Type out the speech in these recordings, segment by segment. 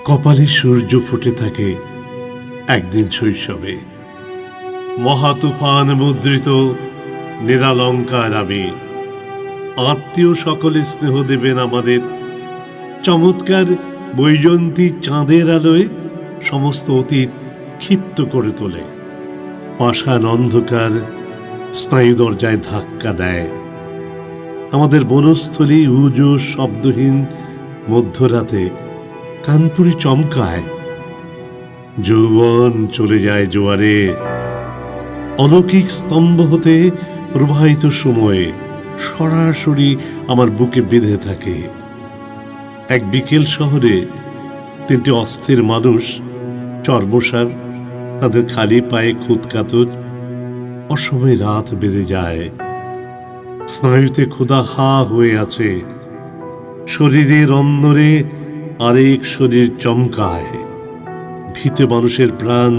কপালে সূর্য ফুটে থাকে একদিন শৈশবে, মহাতুফান মুদ্রিত নিরালঙ্কার আমি। আত্মীয় সকলে স্নেহ দেবেন আমাদের। চমৎকার বৈজন্তী চাঁদের আলোয় সমস্ত অতীত ক্ষিপ্ত করে তোলে। পাষাণ অন্ধকার স্নায়ু দরজায় ধাক্কা দেয়। আমাদের বনস্থলী উজো শব্দহীন মধ্যরাতে কানপুরি চমকায়। যৌবন চলে যায় জোয়ারে। অলৌকিক স্তম্ভ হতে প্রবাহিত সময়ে সরাসরি আমার বুকে বেঁধে থাকে। এক বিকেল শহরে তিনটি অস্থির মানুষ, চর্মসার, তাদের খালি পায়ে খুদকাতুর। অসময়ে রাত বেড়ে যায়। স্নায়ুতে ক্ষুধা হা হয়ে আছে। শরীরের অন্দরে আরেক শরীর চমকায়। ভীত মানুষের প্রাণ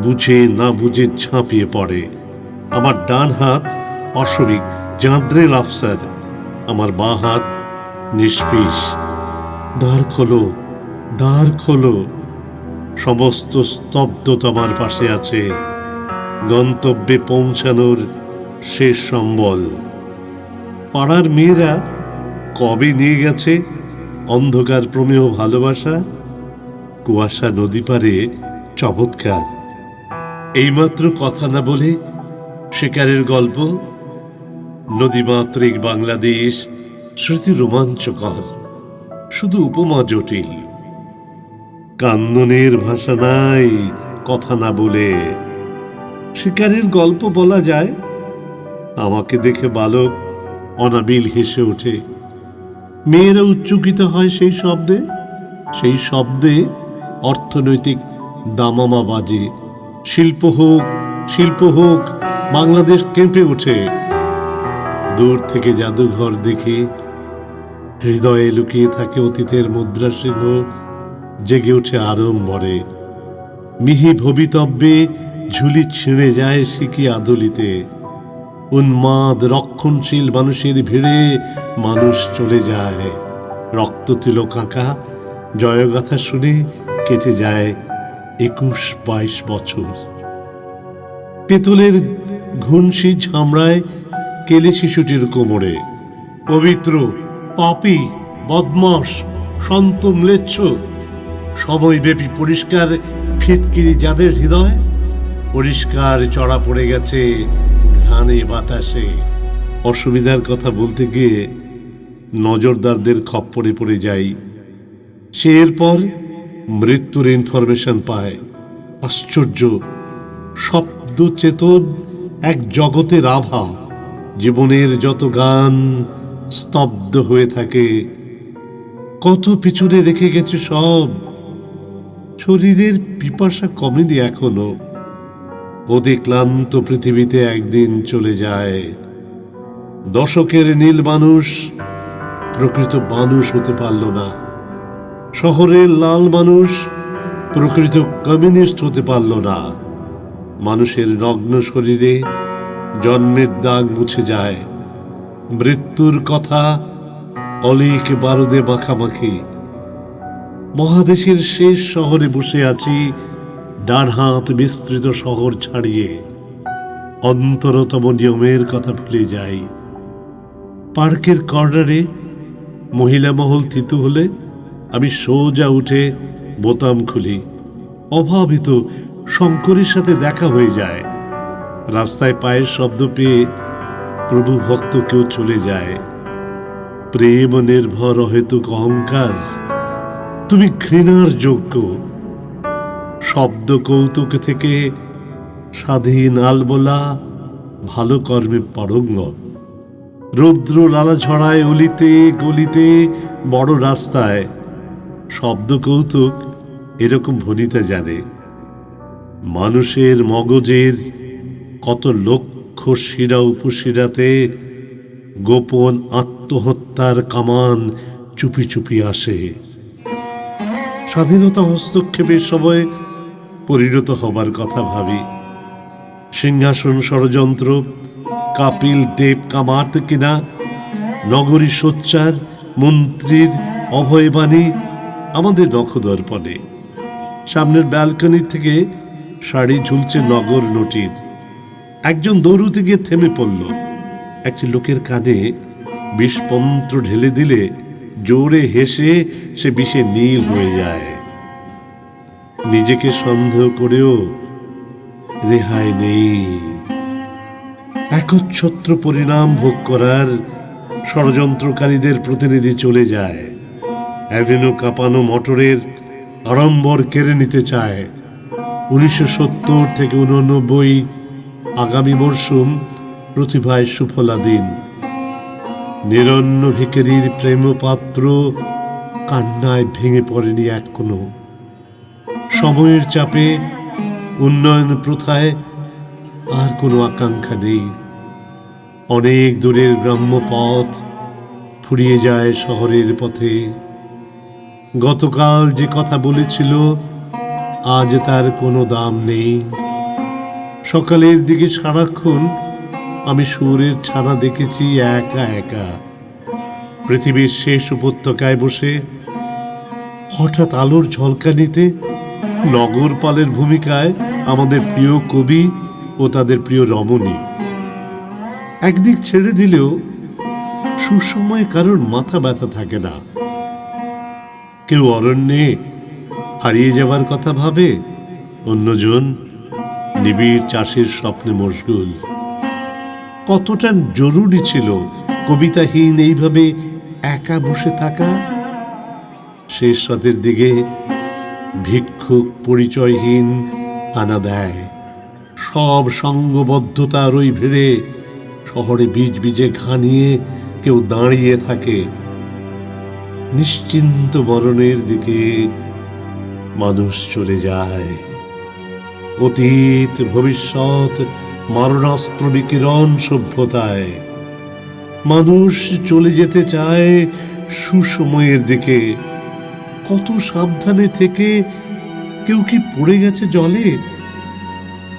বুঝে না বুঝে ঝাঁপিয়ে পড়ে। আমার ডান হাত অস্বাভাবিক জাঁদরেল আফসার, আমার বাঁ হাত নিষ্পিস। দ্বার খোলো, দ্বার খোলো। সমস্ত স্তব্ধতা আমার পাশে আছে। গন্তব্যে পৌঁছানোর শেষ সম্বল। পাড়ার মেয়েরা কবে নিয়ে গেছে অন্ধকার প্রমেয় ভালোবাসা। কুয়াশা নদী পারে চমৎকার। এইমাত্র কথা না বলে শিকারের গল্প। নদীমাতৃক বাংলাদেশ স্মৃতি রোমাঞ্চকর, শুধু উপমা জটিল। কান্দনের ভাষা নাই কথা না বলে। শিকারের গল্প বলা যায়। আমাকে দেখে বালক অনাবিল হেসে ওঠে। মেয়েরা উচ্চকিত হয় সেই শব্দে। সেই শব্দে অর্থনৈতিক দামামা বাজে। শিল্প হোক, শিল্প হোক, বাংলাদেশ কেঁপে ওঠে। দূর থেকে জাদুঘর দেখে হৃদয়ে লুকিয়ে থাকে অতীতের মুদ্রাসিংহ জেগে ওঠে আড়ম্বরে। মিহি ভবিতব্যে ঝুলি ছিঁড়ে যায় সিকি আদলিতে। উন্মাদ রক্ষণশীল মানুষের ভিড়ে মানুষ চলে যায়। রক্ত তিলক আঁকা জয়গাথা শুনে কেটে যায় 21-22 বছর। পেতলের ঘুনসি ঝামড়ায় কেলে শিশুটির কোমরে। পবিত্র, পাপী, বদমাস, সন্ত ম্লেচ্ছ, সময়ব্যাপী পরিষ্কার ফিটকিরি যাদের হৃদয়, পরিষ্কার চড়া পড়ে গেছে ঘ্রাণে বাতাসে। অসুবিধার কথা বলতে গিয়ে নজরদারদের খপ্পরে পড়ে যাই। সে এরপর মৃত্যুর ইনফরমেশন পায়। আশ্চর্য, শব্দ চেতন এক জগতের আভা। জীবনের যত গান স্তব্ধ হয়ে থাকে। কত পিছনে রেখে গেছে সব। শরীরের পিপাসা কমেনি এখনো। ওদের ক্লান্ত পৃথিবীতে একদিন চলে যায়। দশকের নীল মানুষ প্রকৃত মানুষ হতে পারল না। শহরের লাল মানুষ প্রকৃত কমিউনিস্ট হতে পারল না। মানুষের নগ্ন শরীরে জন্মের দাগ মুছে যায়। মৃত্যুর কথা অলিক বারুদে মাখামাখি। মহাদেশের শেষ শহরে বসে আছি, ডান হাত বিস্তৃত শহর ছাড়িয়ে। অন্তরতম নিয়মের কথা ভুলে যাই। পার্কের কর্নারে মহিলা মহল থিতু হলে আমি সোজা উঠে বোতাম খুলি। অভাবিত শঙ্করের সাথে দেখা হয়ে যায়। রাস্তায় পায়ের শব্দ পেয়ে প্রভু ভক্ত কেউ চলে যায়। প্রেম নির্ভর অহেতুক অহংকার, তুমি ঘৃণার যোগ্য। শব্দ কৌতুক থেকে স্বাধীন আলবোলা ভালো কর্মে পারঙ্গম। রৌদ্র লালা ঝড়ায় অলিতে গলিতে বড় রাস্তায়। শব্দ কৌতুক এরকম ভনিতা জানে। মানুষের মগজের কত লক্ষ শিরা উপশিরাতে গোপন আত্মহত্যার কামান চুপি চুপি আসে। স্বাধীনতা হস্তক্ষেপের সময় পরিণত হবার কথা ভাবি। সিংহাসন ষড়যন্ত্র, কাপিল দেব কামাত কিনা, নগরী সোচ্চার, মন্ত্রীর অভয়বাণী, আমাদের নখদর্পণে। সামনের ব্যালকনি থেকে শাড়ি ঝুলছে নগর নটির। একজন দৌড়ুতে গিয়ে থেমে পড়ল। একটি লোকের কাঁধে বিষপন্ত্র ঢেলে দিলে জোরে হেসে সে বিষে নীল হয়ে যায়। নিজেকে সন্দেহ করেও রেহাই নেই। একচ্ছত্র পরিণাম ভোগ করার ষড়যন্ত্রকারীদের প্রতিনিধি চলে যায়। অ্যাভিনিউ কাঁপানো মোটরের আড়ম্বর কেড়ে নিতে চায়। 1970 থেকে 89 আগামী মরশুম প্রতিভায় সুফলা দিন। নিরন্ন ভিখারির প্রেমপাত্র কান্নায় ভেঙে পড়েনি এখনো। সময়ের চাপে, উন্নয়ন প্রথায় আর কোনো আকাঙ্ক্ষা নেই। অনেক দূরের গ্রাম্য পথ ফুরিয়ে যায় শহরের পথে। গতকাল যে কথা বলেছিল আজ তার কোনো দাম নেই। সকালের দিকে সারাক্ষণ আমি শুয়োরের ছানা দেখেছি একা একা পৃথিবীর শেষ উপত্যকায় বসে। হঠাৎ আলোর ঝলকানিতে নগরপালের ভূমিকায় আমাদের প্রিয় কবি ও তাদের প্রিয় রমণী। একদিক ছেড়ে দিলেও সুসময়ে কারোর মাথা ব্যথা থাকে না। কেউ অরণ্যে হারিয়ে যাবার কথা ভাবে, অন্যজন নিবিড় চাষের স্বপ্নে মশগুল। কতটা জরুরি ছিল কবিতাহীন এইভাবে একা বসে থাকা। শেষ রাতের দিকে ভিক্ষুক পরিচয়হীন আনা দেয়। সব সঙ্গবদ্ধতার ওই ভিড়ে শহরে বীজ বীজে ঘানিয়ে কেউ দাঁড়িয়ে থাকে। নিশ্চিন্ত মরণের দিকে মানুষ চলে যায়। অতীত ভবিষ্যৎ মারণাস্ত্র বিকিরণ সভ্যতায় মানুষ চলে যেতে চায় সুসময়ের দিকে। কত সাবধানে থেকে কেউ কি পড়ে গেছে জলে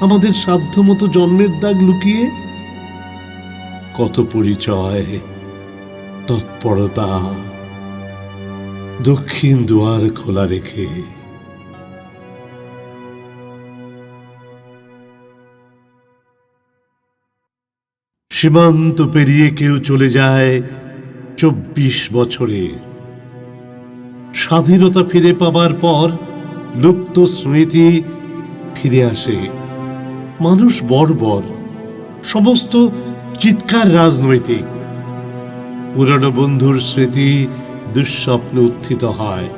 আমাদের সাধ্যমতো জন্মের দাগ লুকিয়ে? কত পরিচয়, তৎপরতা, দক্ষিণ দুয়ার খোলা রেখে। সীমান্ত পেরিয়ে কেউ চলে যায় 24 বছরে। স্বাধীনতা ফিরে পাবার পর লুপ্ত স্মৃতি ফিরে আসে। মানুষ বর্বর, সমস্ত চিৎকার রাজনৈতিক। পুরানো বন্ধুর স্মৃতি দুঃস্বপ্নে উত্থিত হয়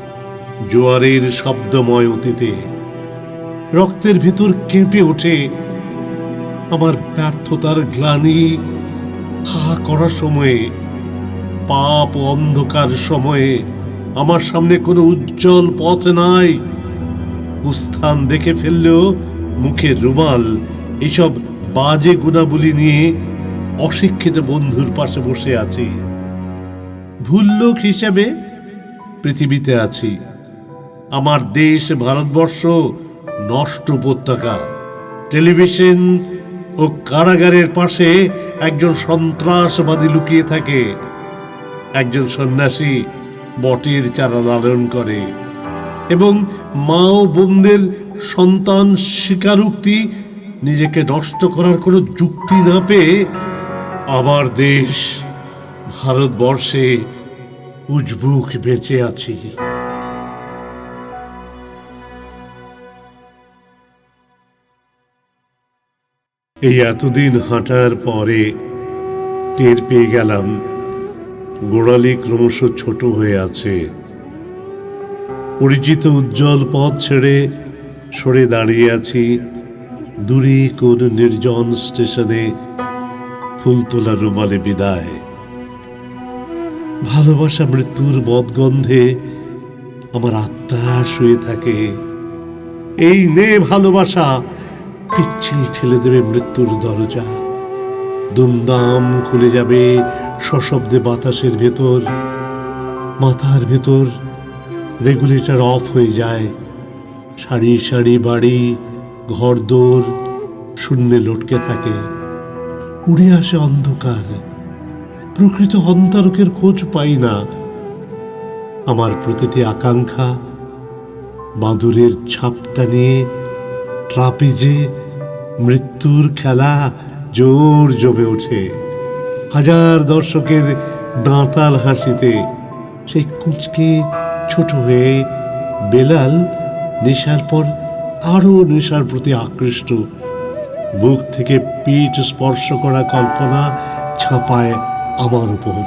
জোয়ারের শব্দময় অতীতে। রক্তের ভিতর কেঁপে ওঠে আমার ব্যর্থতার গ্লানি। হা করার সময়ে, পাপ ও অন্ধকার সময়ে আমার সামনে কোনো উজ্জ্বল পথ নাই। উস্থান দেখে ফেললেও মুখের রুমাল, এসব বাজে গুণাবলী নিয়ে অশিক্ষিত বন্ধুর পাশে বসে আছি। ভুল লোক হিসেবে পৃথিবীতে আছি। আমার দেশ ভারতবর্ষ নষ্ট উপত্যকা। টেলিভিশন ও কারাগারের পাশে একজন সন্ত্রাসবাদী লুকিয়ে থাকে। একজন সন্ন্যাসী বটের চারা লালন করে এবং মা ও বোনদের সন্তান স্বীকারোক্তি নিজেকে নষ্ট করার কোনো যুক্তি না পেয়ে আমার দেশ ভারতবর্ষে উজবুক বেঁচে আছি। এই এতদিন হাঁটার পরে টের পেয়ে গেলাম গোড়ালি ক্রমশ ছোট হয়ে আছে। পরিচিত উজ্জ্বল পথ ছেড়ে সরে দাঁড়িয়ে আছি দূরে কোন নির্জন স্টেশনে। ফুলতোলা রুমালে বিদায়। ভালোবাসা মৃত্যুর বদগন্ধে আমার আত্মা শুয়ে থাকে। এই নে ভালোবাসা, পিচ্ছিল ঠেলে দেবে মৃত্যুর দরজা। দুমদাম খুলে যাবে সশব্দে বাতাসের ভেতর। মাথার ভেতর রেগুলেটর অফ হয়ে যায়। সারি সারি বাড়ি, ঘরদোর শূন্যে লটকে থাকে। উড়ে আসে অন্ধকার। প্রকৃত অন্তরকের খোঁজ পাই না। আমার প্রতিটি আকাঙ্ক্ষা বাঁদরের ছাপটা নিয়ে ট্রাপিজে মৃত্যুর খেলা জোর জমে ওঠে। হাজার দর্শকের দাঁতাল হাসিতে সেই কুঁচকে ছোট হয়ে বেলাল নেশার পর আরো নেশার প্রতি আকৃষ্ট। বুক থেকে পিঠ স্পর্শ করা কল্পনা ছাপায় আমার উপর।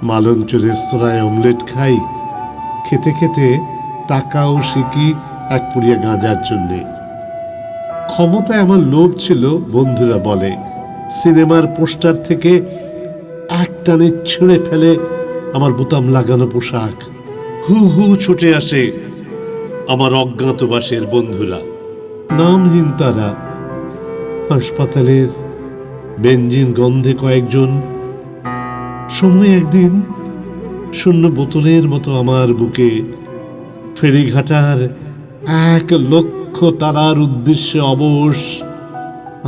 মালঞ্চ রেস্তোরাঁয় অমলেট খাই, খেতে খেতে টাকাও শিখি এক পুড়িয়া গাঁজার জন্যে। ক্ষমতায় আমার লোভ ছিল, বন্ধুরা বলে। সিনেমার পোস্টার থেকে এক টানে ছিঁড়ে ফেলে আমার বোতাম লাগানো পোশাক। হু হু ছুটে আসে আমার অজ্ঞাতবাসের বন্ধুরা, নামহীন তারা। হাসপাতালের বেঞ্জিন গন্ধে কয়েকজন। সময় একদিন শূন্য বোতলের মতো আমার বুকে। ফেরিঘাটার 1,00,000 তারার উদ্দেশ্যে অবশ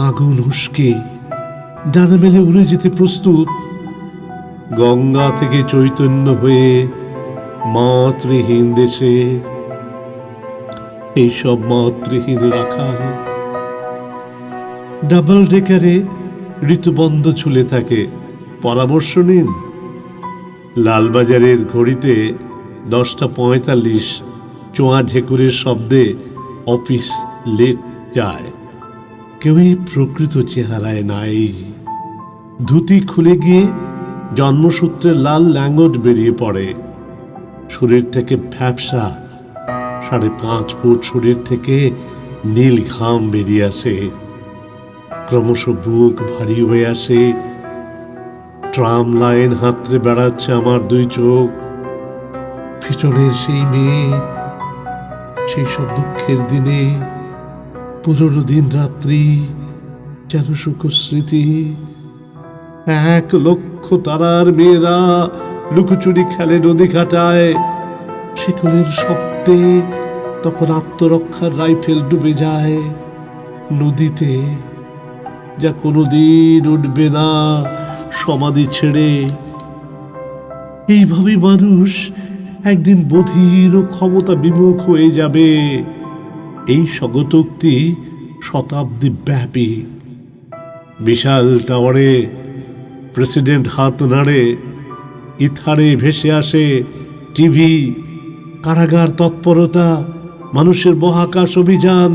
আগুন উস্কে ডানা মেলে উড়ে যেতে প্রস্তুত। গঙ্গা থেকে চৈতন্য হয়ে মাতৃহীন দেশে এইসব মাতৃহীন রাখাল। ডাবল ডেকারে ঋতুবন্ধ ঝুলে থাকে। পরামর্শ নিন। লালবাজারের ঘড়িতে 10:45, চোয়া ঢেকুরের শব্দে অফিস লেট যায়। কেউই প্রকৃত চেহারায় নাই। ধুতি খুলে গিয়ে জন্মসূত্রের লাল ল্যাঙ্গট বেরিয়ে পড়ে। শরীর থেকে ভ্যাপসা 5.5 ফুট শরীর থেকে নীল ঘাম বেরিয়ে আসে। ক্রমশ বুক ভারী হয়ে আসে। ট্রাম লাইন হাতড়ে বেড়াচ্ছে আমার 2 চোখ। পিছনের সেই মেয়ে, সেই সব দুঃখের দিনে, পুরনো দিন রাত্রি যেন সুখ স্মৃতি। 1,00,000 তারার মেয়েরা লুকোচুরি খেলে নদী ঘাটায়। শিকলের শব্দে তখন আত্মরক্ষার রাইফেল ডুবে যায় নদীতে, যা কোনোদিন উঠবে না সমাধি ছেড়ে। এইভাবে মানুষ একদিন বধির ও ক্ষমতা বিমুখ হয়ে যাবে। এই স্বগতোক্তি শতাব্দী ব্যাপী। বিশাল টাওয়ারে প্রেসিডেন্ট হাত নাড়ে। ইথারে ভেসে আসে টিভি, কারাগার তৎপরতা, মানুষের মহাকাশ অভিযান,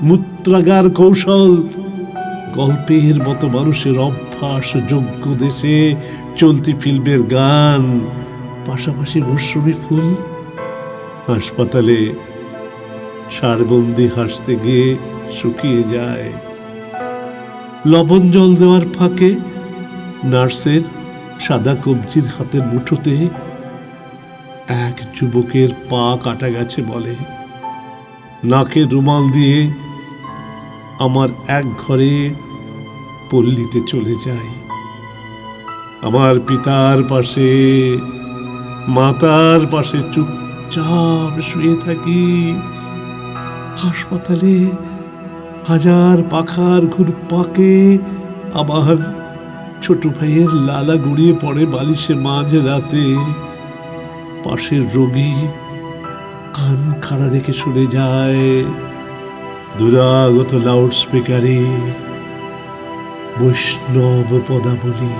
মূত্রাগার কৌশল। গল্পের মতো মানুষের অভ্যাস যোগ্য দেশে চলতি ফিল্মের গান, পাশাপাশি মৌসুমী ফুল। হাসপাতালে সারবন্দি হাসতে গিয়ে শুকিয়ে যায়। লবণ জল দেওয়ার ফাঁকে নার্সের সাদা কবজির হাতের মুঠোতে এক যুবকের পা কাটা গেছে বলে। নাকে রুমাল দিয়ে আমার এক ঘরে পল্লীতে চলে যাই। আমার পিতার পাশে, মাতার পাশে চুপচাপ শুয়ে থাকি। হাসপাতালে হাজার পাখার ঘুরপাকে আমার ছোট ভাইয়ের লালা গড়িয়ে পড়ে বালিশে মাঝ রাতে। পাশের রোগী কান খাড়া রেখে শুনে যায় দুরাগত লাউড স্পিকারে বৈষ্ণব পদাবলী।